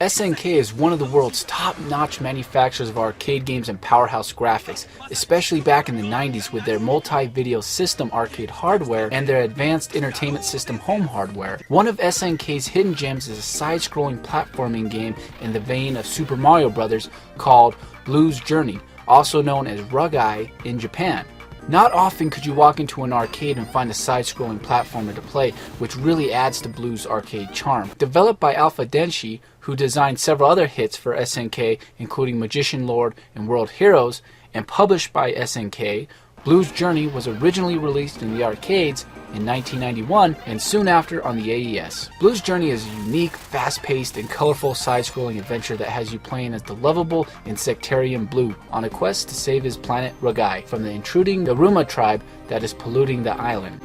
SNK is one of the world's top-notch manufacturers of arcade games and powerhouse graphics, especially back in the 90s with their multi-video system arcade hardware and their advanced entertainment system home hardware. One of SNK's hidden gems is a side-scrolling platforming game in the vein of Super Mario Bros. Called Blues Journey, also known as Rugai in Japan. Not often could you walk into an arcade and find a side-scrolling platformer to play, which really adds to Blues' arcade charm. Developed by Alpha Denshi, who designed several other hits for SNK, including Magician Lord and World Heroes, and published by SNK, Blues Journey was originally released in the arcades in 1991 and soon after on the AES. Blues Journey is a unique, fast-paced, and colorful side-scrolling adventure that has you playing as the lovable insectarian Blue on a quest to save his planet Rugai from the intruding Daruma tribe that is polluting the island.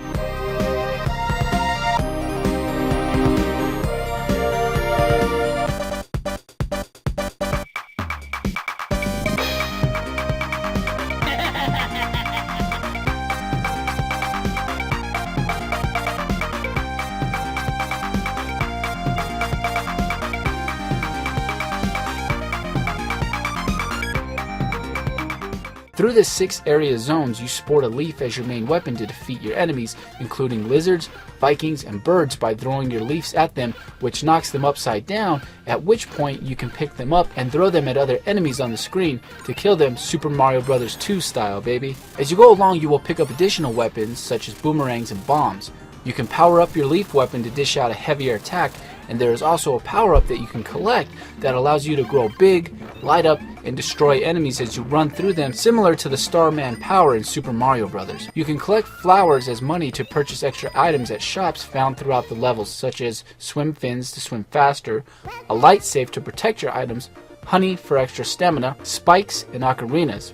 Through the 6 area zones, you sport a leaf as your main weapon to defeat your enemies, including lizards, Vikings, and birds by throwing your leaves at them, which knocks them upside down, at which point you can pick them up and throw them at other enemies on the screen to kill them Super Mario Bros. 2 style, baby. As you go along, you will pick up additional weapons such as boomerangs and bombs. You can power up your leaf weapon to dish out a heavier attack, and there is also a power-up that you can collect that allows you to grow big, light up, and destroy enemies as you run through them, similar to the Starman power in Super Mario Bros. You can collect flowers as money to purchase extra items at shops found throughout the levels, such as swim fins to swim faster, a light safe to protect your items, honey for extra stamina, spikes, and ocarinas.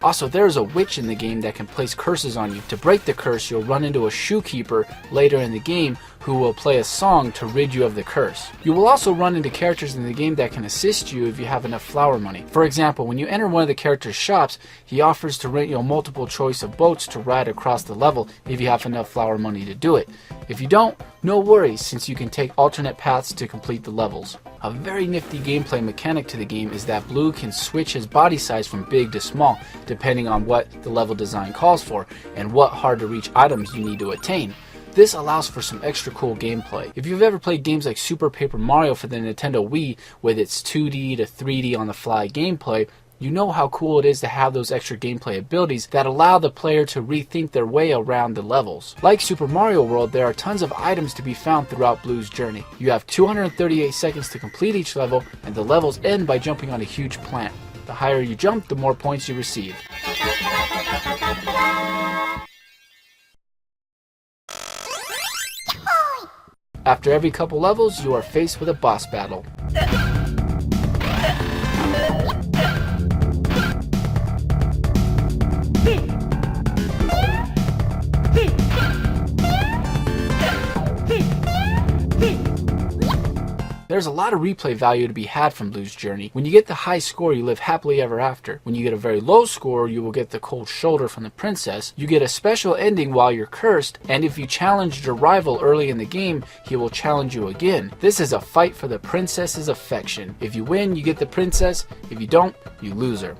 Also, there is a witch in the game that can place curses on you. To break the curse, you'll run into a shoekeeper later in the game who will play a song to rid you of the curse. You will also run into characters in the game that can assist you if you have enough flower money. For example, when you enter one of the character's shops, he offers to rent you a multiple choice of boats to ride across the level if you have enough flower money to do it. If you don't, no worries, since you can take alternate paths to complete the levels. A very nifty gameplay mechanic to the game is that Blue can switch his body size from big to small, depending on what the level design calls for, and what hard to reach items you need to attain. This allows for some extra cool gameplay. If you've ever played games like Super Paper Mario for the Nintendo Wii with its 2D to 3D on the fly gameplay, you know how cool it is to have those extra gameplay abilities that allow the player to rethink their way around the levels. Like Super Mario World, there are tons of items to be found throughout Blue's journey. You have 238 seconds to complete each level, and the levels end by jumping on a huge plant. The higher you jump, the more points you receive. After every couple levels, you are faced with a boss battle. There's a lot of replay value to be had from Blue's journey. When you get the high score, you live happily ever after. When you get a very low score, you will get the cold shoulder from the princess. You get a special ending while you're cursed, and if you challenged your rival early in the game, he will challenge you again. This is a fight for the princess's affection. If you win, you get the princess. If you don't, you lose her.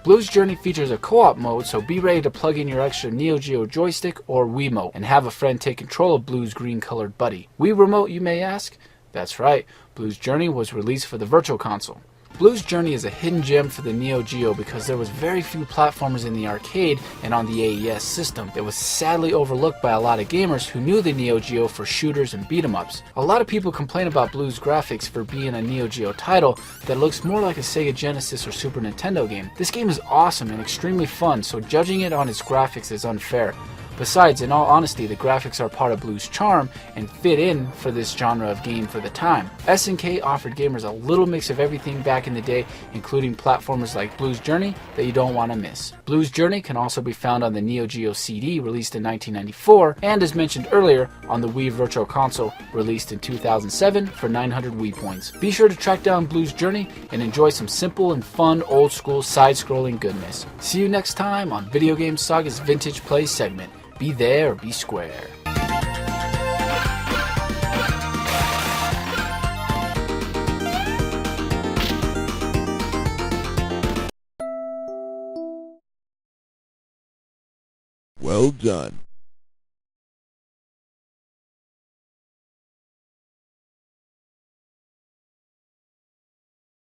Blue's Journey features a co-op mode, so be ready to plug in your extra Neo Geo joystick or Wiimote and have a friend take control of Blue's green-colored buddy. Wii Remote, you may ask? That's right, Blue's Journey was released for the Virtual Console. Blue's Journey is a hidden gem for the Neo Geo because there was very few platformers in the arcade and on the AES system. It was sadly overlooked by a lot of gamers who knew the Neo Geo for shooters and beat-em-ups. A lot of people complain about Blue's graphics for being a Neo Geo title that looks more like a Sega Genesis or Super Nintendo game. This game is awesome and extremely fun, so judging it on its graphics is unfair. Besides, in all honesty, the graphics are part of Blue's charm and fit in for this genre of game for the time. SNK offered gamers a little mix of everything back in the day, including platformers like Blue's Journey that you don't want to miss. Blue's Journey can also be found on the Neo Geo CD released in 1994, and as mentioned earlier, on the Wii Virtual Console released in 2007 for 900 Wii points. Be sure to track down Blue's Journey and enjoy some simple and fun old school side-scrolling goodness. See you next time on Video Game Saga's Vintage Play segment. Be there or be square. Well done.